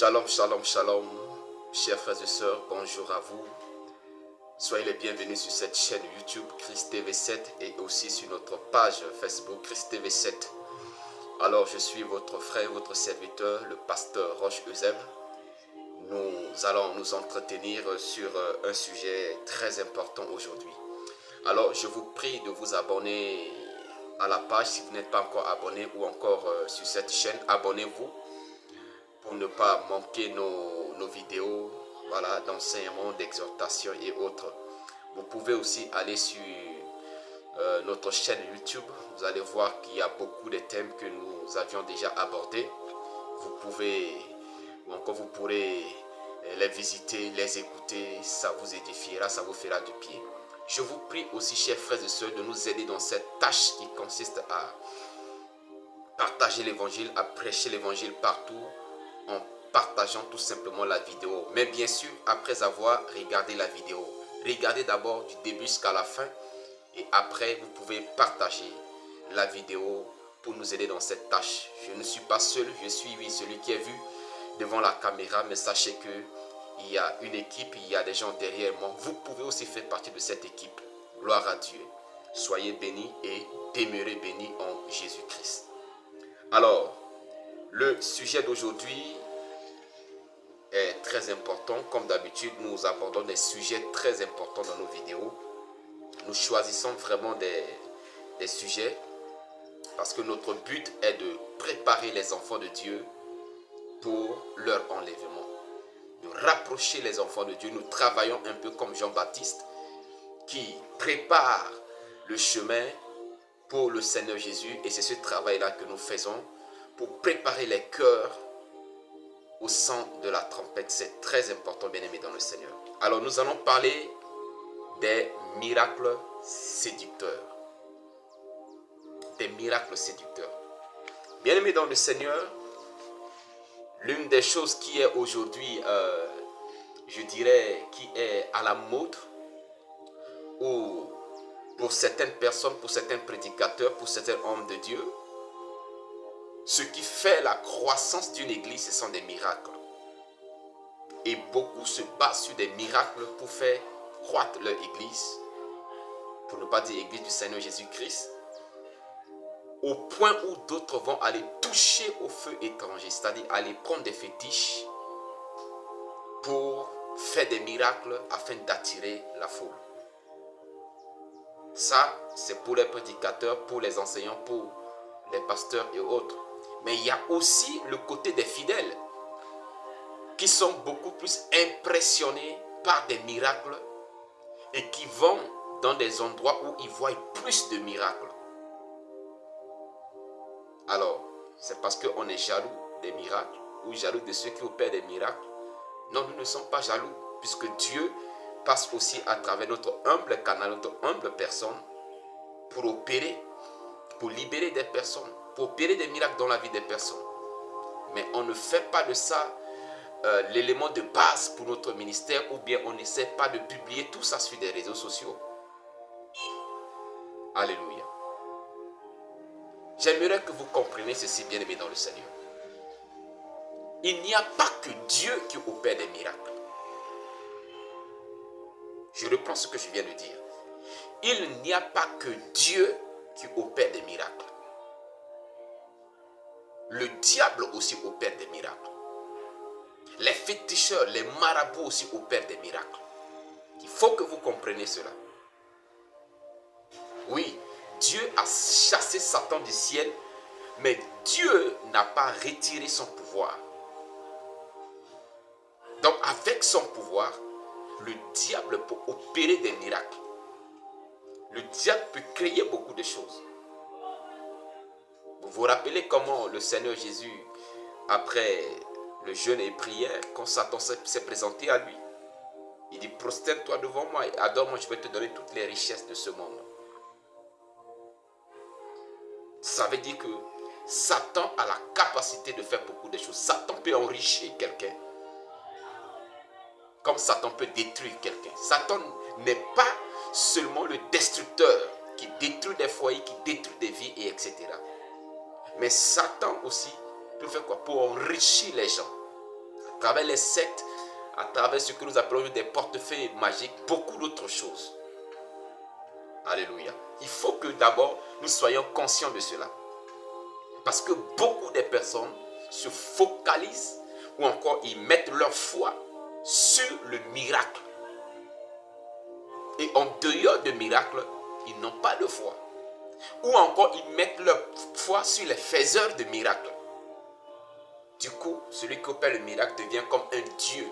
Shalom, shalom, shalom, chers frères et sœurs, bonjour à vous. Soyez les bienvenus sur cette chaîne YouTube Christ TV 7 et aussi sur notre page Facebook Christ TV 7. Alors, je suis votre frère, votre serviteur, le pasteur Roche Euseb. Nous allons nous entretenir sur un sujet très important aujourd'hui. Alors, je vous prie de vous abonner à la page si vous n'êtes pas encore abonné ou encore sur cette chaîne. Abonnez-vous pour ne pas manquer nos vidéos, voilà, d'enseignement, d'exhortation et autres. Vous pouvez aussi aller sur notre chaîne YouTube. Vous allez voir qu'il y a beaucoup de thèmes que nous avions déjà abordés. Vous pouvez, ou encore vous pourrez les visiter, les écouter. Ça vous édifiera, ça vous fera du pied. Je vous prie aussi, chers frères et sœurs, de nous aider dans cette tâche qui consiste à partager l'évangile, à prêcher l'évangile partout, en partageant tout simplement la vidéo. Mais bien sûr, après avoir regardé la vidéo, regardez d'abord du début jusqu'à la fin et après vous pouvez partager la vidéo pour nous aider dans cette tâche. Je ne suis pas seul, je suis celui qui est vu devant la caméra, mais sachez que il y a une équipe, il y a des gens derrière moi. Vous pouvez aussi faire partie de cette équipe. Gloire à Dieu. Soyez bénis et demeurez bénis en Jésus-Christ. Alors, le sujet d'aujourd'hui est très important. Comme d'habitude, nous abordons des sujets très importants dans nos vidéos. Nous choisissons vraiment des sujets parce que notre but est de préparer les enfants de Dieu pour leur enlèvement, de rapprocher les enfants de Dieu. Nous travaillons un peu comme Jean-Baptiste qui prépare le chemin pour le Seigneur Jésus, et c'est ce travail-là que nous faisons pour préparer les cœurs au son de la trompette. C'est très important, bien-aimés dans le Seigneur. Alors nous allons parler des miracles séducteurs. Des miracles séducteurs. Bien-aimés dans le Seigneur, l'une des choses qui est aujourd'hui, je dirais, qui est à la mode, ou pour certaines personnes, pour certains prédicateurs, pour certains hommes de Dieu, ce qui fait la croissance d'une église, ce sont des miracles. Et beaucoup se basent sur des miracles pour faire croître leur église, pour ne pas dire église du Seigneur Jésus-Christ, au point où d'autres vont aller toucher au feu étranger, c'est-à-dire aller prendre des fétiches pour faire des miracles afin d'attirer la foule. Ça, c'est pour les prédicateurs, pour les enseignants, pour les pasteurs et autres. Mais il y a aussi le côté des fidèles qui sont beaucoup plus impressionnés par des miracles et qui vont dans des endroits où ils voient plus de miracles. Alors, c'est parce qu'on est jaloux des miracles ou jaloux de ceux qui opèrent des miracles. Non, nous ne sommes pas jaloux, puisque Dieu passe aussi à travers notre humble canal, notre humble personne, pour opérer, pour libérer des personnes, pour opérer des miracles dans la vie des personnes. Mais on ne fait pas de ça l'élément de base pour notre ministère, ou bien on n'essaie pas de publier tout ça sur des réseaux sociaux. Alléluia. J'aimerais que vous compreniez ceci, bien-aimés dans le Seigneur. Il n'y a pas que Dieu qui opère des miracles. Je reprends ce que je viens de dire. Il n'y a pas que Dieu qui opère des miracles. Le diable aussi opère des miracles. Les féticheurs, les marabouts aussi opèrent des miracles. Il faut que vous compreniez cela. Oui, Dieu a chassé Satan du ciel, mais Dieu n'a pas retiré son pouvoir. Donc avec son pouvoir, le diable peut opérer des miracles. Le diable peut créer beaucoup de choses. Vous vous rappelez comment le Seigneur Jésus, après le jeûne et prière, quand Satan s'est présenté à lui, il dit: prosterne-toi devant moi et adore-moi, je vais te donner toutes les richesses de ce monde. Ça veut dire que Satan a la capacité de faire beaucoup de choses. Satan peut enrichir quelqu'un, comme Satan peut détruire quelqu'un. Satan n'est pas seulement le destructeur qui détruit des foyers, qui détruit des vies, et etc. Mais Satan aussi peut faire quoi? Pour enrichir les gens. travers les sectes, à travers ce que nous appelons des portefeuilles magiques, beaucoup d'autres choses. Alléluia. Il faut que d'abord nous soyons conscients de cela. Parce que beaucoup de personnes se focalisent ou encore ils mettent leur foi sur le miracle. Et en dehors de miracle, ils n'ont pas de foi. Ou encore ils mettent leur foi sur les faiseurs de miracles. Du coup, celui qui opère le miracle devient comme un Dieu.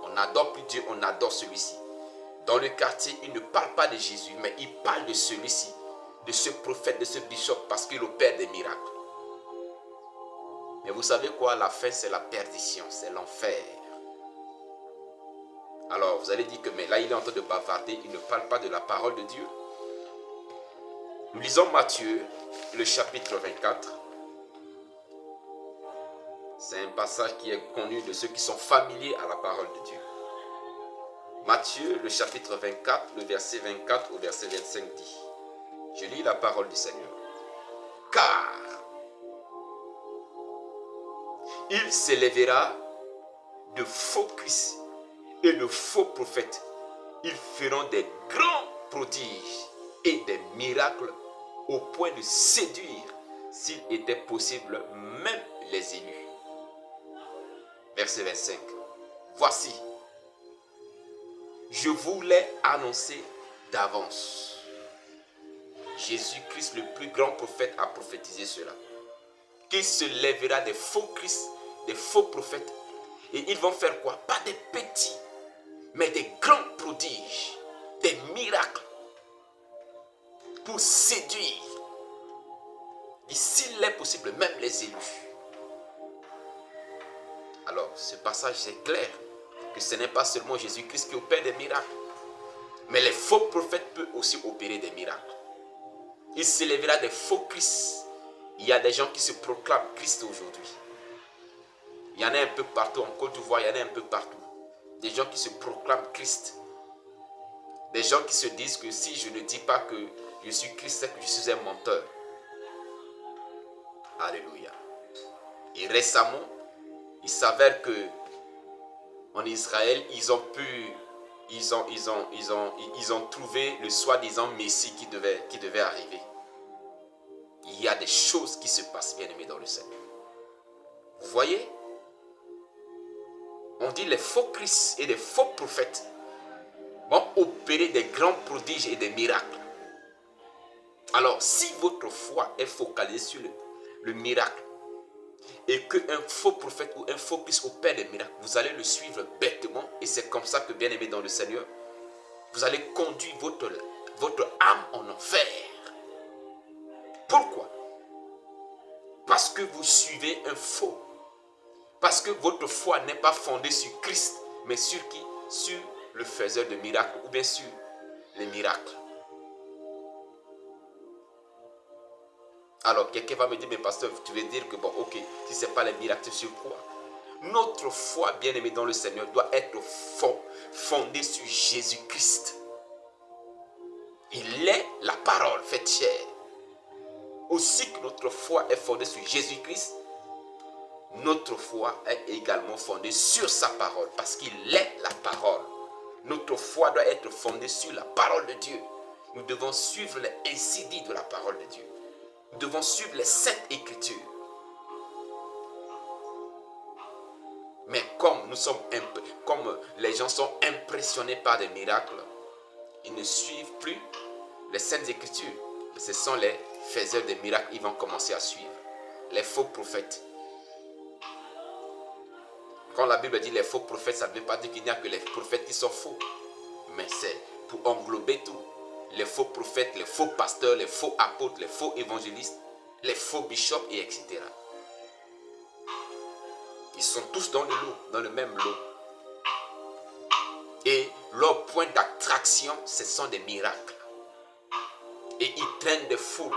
On n'adore plus Dieu, on adore celui-ci. Dans le quartier, il ne parle pas de Jésus, mais il parle de celui-ci, de ce prophète, de ce bishop, parce qu'il opère des miracles. Mais vous savez quoi? La fin, c'est la perdition, c'est l'enfer. Alors, vous allez dire que, mais là, il est en train de bavarder, il ne parle pas de la parole de Dieu. Nous lisons Matthieu, le chapitre 24. C'est un passage qui est connu de ceux qui sont familiers à la parole de Dieu. Matthieu, le chapitre 24, le verset 24 au verset 25 dit, je lis la parole du Seigneur. Car il s'élèvera de faux Christ et de faux prophètes. Ils feront des grands prodiges et des miracles au point de séduire, s'il était possible, même les élus. Verset 25. Voici, je vous l'ai annoncé d'avance. Jésus-Christ, le plus grand prophète, a prophétisé cela. Qu'il se lèvera des faux Christ, des faux prophètes. Et ils vont faire quoi? Pas des petits, mais des grands prodiges, des miracles. Pour séduire, et s'il est possible, même les élus. Alors, ce passage est clair que ce n'est pas seulement Jésus-Christ qui opère des miracles, mais les faux prophètes peuvent aussi opérer des miracles. Il s'élèvera des faux Christ. Il y a des gens qui se proclament Christ aujourd'hui. Il y en a un peu partout, en Côte d'Ivoire, il y en a un peu partout. Des gens qui se proclament Christ. Des gens qui se disent que si je ne dis pas que je suis Christ, c'est que je suis un menteur. Alléluia. Et récemment, il s'avère que en Israël, ils ont trouvé le soi-disant Messie qui devait arriver. Il y a des choses qui se passent, bien aimés dans le Seigneur. Vous voyez? On dit les faux Christ et les faux prophètes vont opérer des grands prodiges et des miracles. Alors, si votre foi est focalisée sur le miracle, et qu'un faux prophète ou un faux Christ opère des miracles, vous allez le suivre bêtement, et c'est comme ça que, bien aimé dans le Seigneur, vous allez conduire votre âme en enfer. Pourquoi? Parce que vous suivez un faux. Parce que votre foi n'est pas fondée sur Christ, mais sur qui? Sur le faiseur de miracles, ou bien sur les miracles. Alors, quelqu'un va me dire, mais pasteur, tu veux dire que, bon, ok, si ce n'est pas les miracles, sur quoi? Notre foi, bien aimée dans le Seigneur, doit être fondée sur Jésus-Christ. Il est la parole faite chair. Aussi que notre foi est fondée sur Jésus-Christ, notre foi est également fondée sur sa parole, parce qu'il est la parole. Notre foi doit être fondée sur la parole de Dieu. Nous devons suivre les ainsi dit de la parole de Dieu. Nous devons suivre les saintes écritures. Mais comme les gens sont impressionnés par des miracles, ils ne suivent plus les saintes écritures. Ce sont les faiseurs de miracles qu'ils vont commencer à suivre. Les faux prophètes. Quand la Bible dit les faux prophètes, ça ne veut pas dire qu'il n'y a que les prophètes qui sont faux. Mais c'est pour englober tout. Les faux prophètes, les faux pasteurs, les faux apôtres, les faux évangélistes, les faux bishops, et etc. Ils sont tous dans le lot, dans le même lot. Et leur point d'attraction, ce sont des miracles. Et ils traînent des foules.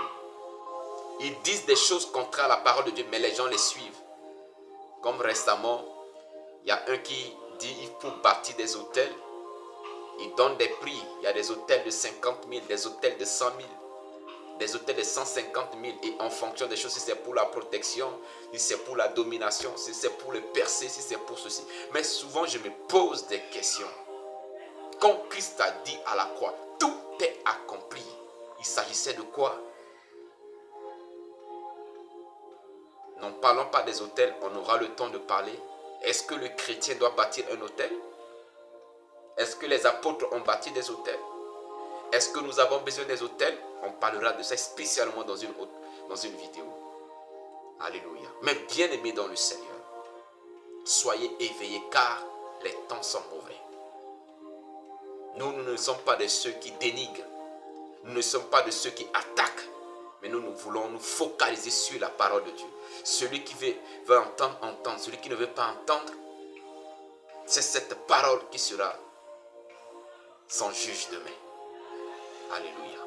Ils disent des choses contraires à la parole de Dieu, mais les gens les suivent. Comme récemment, il y a un qui dit il faut bâtir des hôtels. Il donne des prix. Il y a des hôtels de 50 000, des hôtels de 100 000. des hôtels de 150 000 et en fonction des choses, si c'est pour la protection, si c'est pour la domination, si c'est pour le percer, si c'est pour ceci. Mais souvent, je me pose des questions. Quand Christ a dit à la croix, tout est accompli, il s'agissait de quoi? N'en parlons pas des hôtels, on aura le temps de parler. Est-ce que le chrétien doit bâtir un hôtel? Est-ce que les apôtres ont bâti des hôtels? Est-ce que nous avons besoin des hôtels? On parlera de ça spécialement dans une vidéo. Alléluia. Mais bien aimés dans le Seigneur, soyez éveillés car les temps sont mauvais. Nous ne sommes pas de ceux qui dénigrent. Nous ne sommes pas de ceux qui attaquent. Mais nous voulons nous focaliser sur la parole de Dieu. Celui qui veut entendre, entendre. Celui qui ne veut pas entendre, c'est cette parole qui sera son juge demain. Alléluia.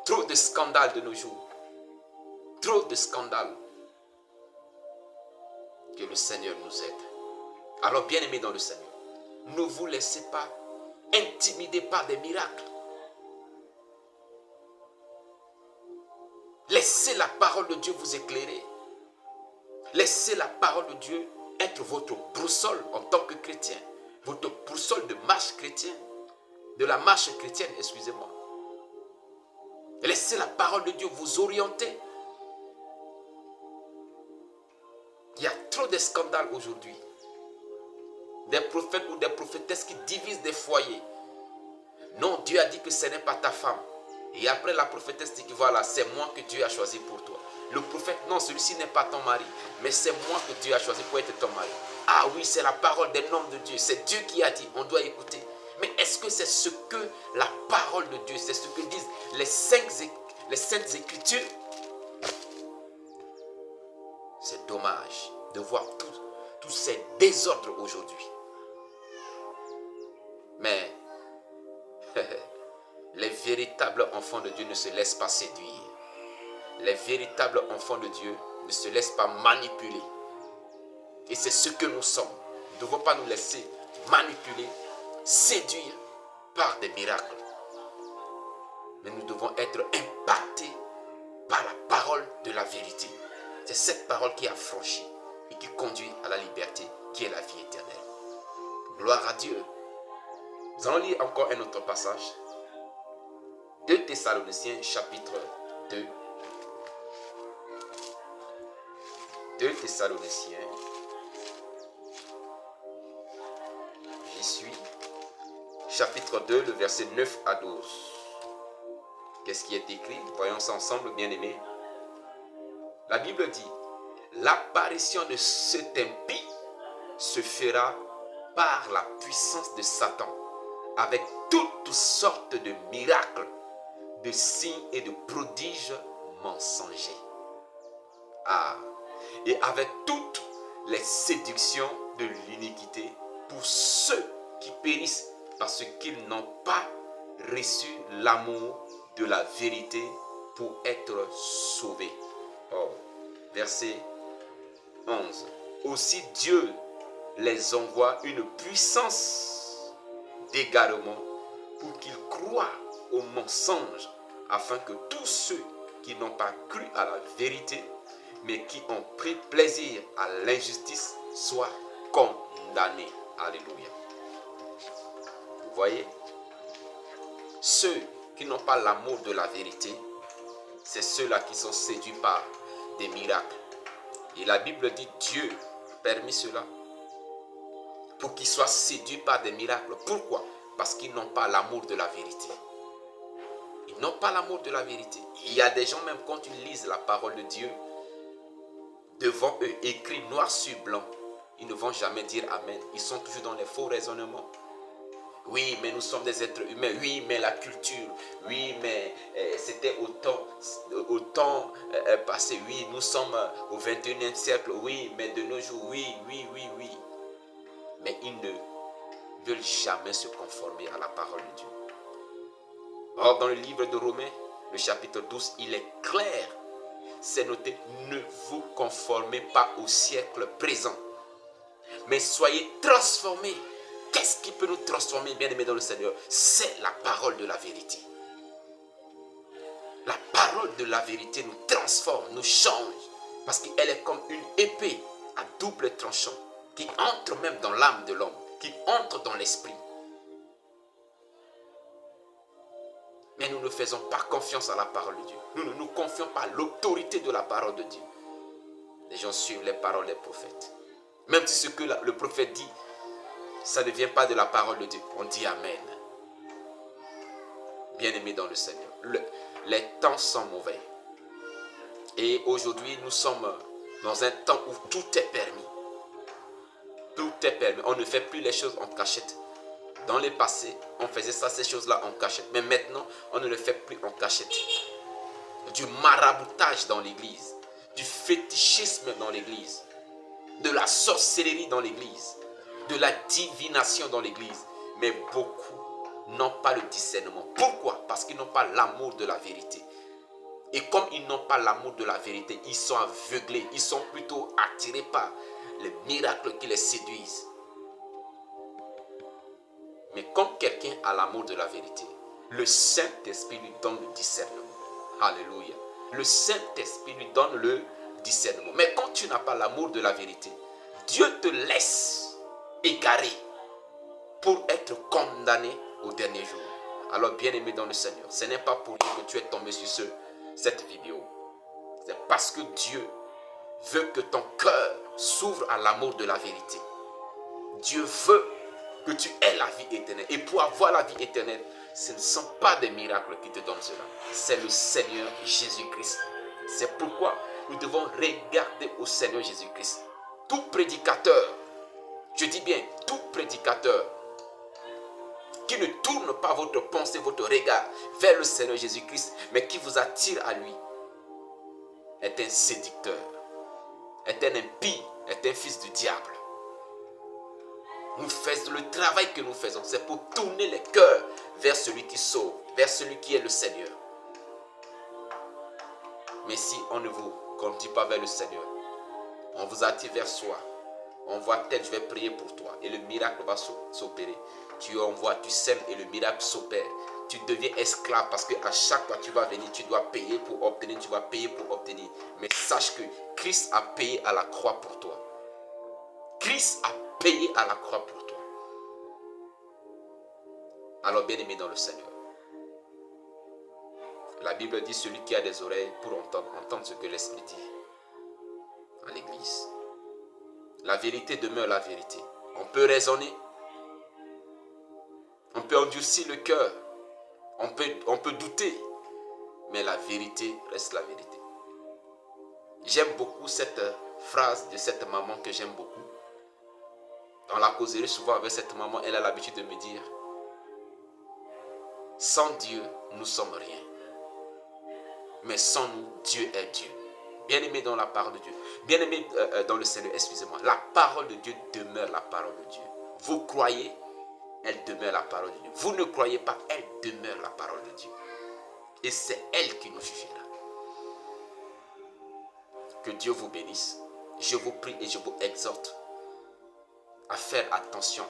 Trop de scandales de nos jours. Trop de scandales. Que le Seigneur nous aide. Alors, bien-aimés dans le Seigneur, ne vous laissez pas intimider par des miracles. Laissez la parole de Dieu vous éclairer. Laissez la parole de Dieu être votre boussole en tant que chrétien. Votre boussole de marche chrétienne. De la marche chrétienne, excusez-moi. Laissez la parole de Dieu vous orienter. Il y a trop de scandales aujourd'hui. Des prophètes ou des prophétesses qui divisent des foyers. Non, Dieu a dit que ce n'est pas ta femme. Et après la prophétesse dit que voilà, c'est moi que Dieu a choisi pour toi. Le prophète, non, celui-ci n'est pas ton mari, mais c'est moi que Dieu a choisi pour être ton mari. Ah oui, c'est la parole d'un homme de Dieu. C'est Dieu qui a dit, on doit écouter. Mais est-ce que c'est ce que la parole de Dieu, c'est ce que disent les saintes écritures? C'est dommage de voir tous ces désordres aujourd'hui. Mais les véritables enfants de Dieu ne se laissent pas séduire. Les véritables enfants de Dieu ne se laissent pas manipuler. Et c'est ce que nous sommes. Nous ne devons pas nous laisser manipuler, séduire par des miracles. Mais nous devons être impactés par la parole de la vérité. C'est cette parole qui affranchit et qui conduit à la liberté, qui est la vie éternelle. Gloire à Dieu. Nous allons lire encore un autre passage. 2 Thessaloniciens chapitre 2. 2 Thessaloniciens. J'y suis. Chapitre 2, le verset 9 à 12. Qu'est-ce qui est écrit? Voyons ça ensemble, bien-aimés. La Bible dit, l'apparition de cet impie se fera par la puissance de Satan, avec toutes sortes de miracles, de signes et de prodiges mensongers. Ah, et avec toutes les séductions de l'iniquité pour ceux qui périssent parce qu'ils n'ont pas reçu l'amour de la vérité pour être sauvés. Oh, verset 11. Aussi Dieu les envoie une puissance d'égarement pour qu'ils croient aux mensonges, afin que tous ceux qui n'ont pas cru à la vérité, mais qui ont pris plaisir à l'injustice, soient condamnés. Alléluia. Vous voyez, ceux qui n'ont pas l'amour de la vérité, c'est ceux-là qui sont séduits par des miracles. Et la Bible dit Dieu permet cela pour qu'ils soient séduits par des miracles. Pourquoi? Parce qu'ils n'ont pas l'amour de la vérité. Ils n'ont pas l'amour de la vérité. Il y a des gens, même quand ils lisent la parole de Dieu, devant eux, écrit noir sur blanc, ils ne vont jamais dire Amen. Ils sont toujours dans les faux raisonnements. Oui, mais nous sommes des êtres humains. Oui, mais la culture. Oui, mais c'était au temps passé. Oui, nous sommes au 21e siècle. Oui, mais de nos jours, oui. Mais ils ne veulent jamais se conformer à la parole de Dieu. Or, dans le livre de Romains, le chapitre 12, il est clair. C'est noté, ne vous conformez pas au siècle présent, mais soyez transformés. Qu'est-ce qui peut nous transformer, bien-aimés dans le Seigneur? C'est la parole de la vérité. parole de la vérité nous transforme, nous change. Parce qu'elle est comme une épée à double tranchant qui entre même dans l'âme de l'homme, qui entre dans l'esprit. Mais nous ne faisons pas confiance à la parole de Dieu. Nous ne nous confions pas à l'autorité de la parole de Dieu. Les gens suivent les paroles des prophètes. Même si ce que le prophète dit, ça ne vient pas de la parole de Dieu. On dit Amen. Bien-aimés dans le Seigneur, les temps sont mauvais. Et aujourd'hui, nous sommes dans un temps où tout est permis. Tout est permis. On ne fait plus les choses en cachette. Dans le passé, on faisait ces choses-là en cachette. Mais maintenant, on ne le fait plus en cachette. Du maraboutage dans l'église, du fétichisme dans l'église, de la sorcellerie dans l'église, de la divination dans l'église. Mais beaucoup n'ont pas le discernement. Pourquoi? Parce qu'ils n'ont pas l'amour de la vérité. Et comme ils n'ont pas l'amour de la vérité, ils sont aveuglés. Ils sont plutôt attirés par les miracles qui les séduisent. Mais comme quelqu'un a l'amour de la vérité, le Saint-Esprit lui donne le discernement. Alléluia. Le Saint-Esprit lui donne le discernement. Mais quand tu n'as pas l'amour de la vérité, Dieu te laisse égaré pour être condamné au dernier jour. Alors bien-aimé dans le Seigneur, ce n'est pas pour rien que tu es tombé sur cette vidéo. C'est parce que Dieu veut que ton cœur s'ouvre à l'amour de la vérité. Dieu veut que tu aies la vie éternelle. Et pour avoir la vie éternelle, ce ne sont pas des miracles qui te donnent cela. C'est le Seigneur Jésus-Christ. C'est pourquoi nous devons regarder au Seigneur Jésus-Christ. Tout prédicateur, je dis bien tout prédicateur, qui ne tourne pas votre pensée, votre regard vers le Seigneur Jésus-Christ, mais qui vous attire à lui, est un séducteur, est un impie, est un fils du diable. Nous faisons le travail que nous faisons, c'est pour tourner les cœurs vers celui qui sauve, vers celui qui est le Seigneur. Mais si on ne vous conduit pas vers le Seigneur, on vous attire vers soi, on voit tel, je vais prier pour toi et le miracle va s'opérer. Tu envoies, tu sèmes et le miracle s'opère. Tu deviens esclave parce qu'à chaque fois que tu vas venir, tu dois payer pour obtenir, tu vas payer pour obtenir. Mais sache que Christ a payé à la croix pour toi. Christ a payé à la croix pour toi. Alors bien-aimé dans le Seigneur, la Bible dit celui qui a des oreilles pour entendre ce que l'Esprit dit à l'église. La vérité demeure la vérité. On peut raisonner, on peut endurcir le cœur, on peut douter, mais la vérité reste la vérité. J'aime beaucoup cette phrase de cette maman que j'aime beaucoup. Dans la causerie, souvent avec cette maman, elle a l'habitude de me dire: sans Dieu, nous sommes rien. Mais sans nous, Dieu est Dieu. Bien-aimé dans la parole de Dieu, bien-aimé dans le Seigneur, excusez-moi, la parole de Dieu demeure la parole de Dieu. Vous croyez, elle demeure la parole de Dieu. Vous ne croyez pas, elle demeure la parole de Dieu. Et c'est elle qui nous jugera. Que Dieu vous bénisse. Je vous prie et je vous exhorte à faire attention.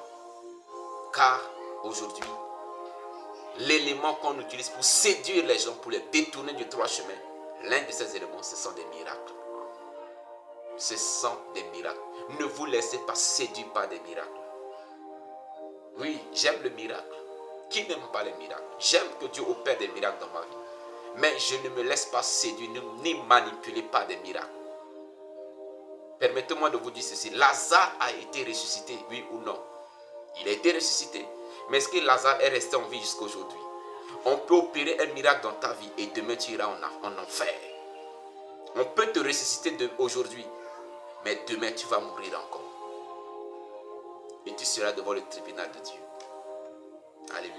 Car aujourd'hui, l'élément qu'on utilise pour séduire les gens, pour les détourner du droit chemin, l'un de ces éléments, ce sont des miracles. Ce sont des miracles. Ne vous laissez pas séduire par des miracles. Oui, j'aime le miracle. Qui n'aime pas les miracles? J'aime que Dieu opère des miracles dans ma vie. Mais je ne me laisse pas séduire ni manipuler par des miracles. Permettez-moi de vous dire ceci. Lazare a été ressuscité, oui ou non? Il a été ressuscité. Mais est-ce que Lazare est resté en vie jusqu'à aujourd'hui? On peut opérer un miracle dans ta vie et demain tu iras en enfer. On peut te ressusciter aujourd'hui, mais demain tu vas mourir encore. Et tu seras devant le tribunal de Dieu. Alléluia.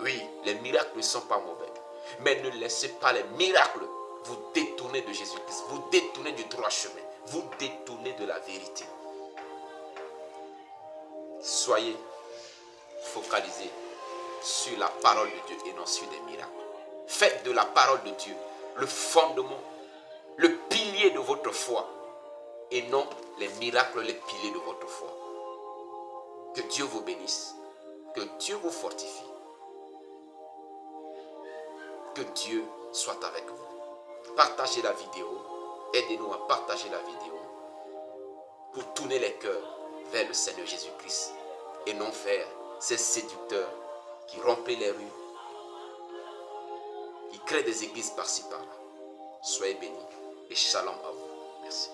Oui, les miracles ne sont pas mauvais. Mais ne laissez pas les miracles vous détourner de Jésus-Christ, vous détourner du droit chemin, vous détourner de la vérité. Soyez focalisés sur la parole de Dieu et non sur des miracles. Faites de la parole de Dieu le fondement, le pilier de votre foi et non les miracles, les piliers de votre foi. Que Dieu vous bénisse, que Dieu vous fortifie, que Dieu soit avec vous. Partagez la vidéo. Aidez-nous à partager la vidéo pour tourner les cœurs vers le Seigneur Jésus-Christ et non vers ces séducteurs qui remplissent les rues, qui créent des églises par-ci par-là. Soyez bénis et shalom à vous. Merci.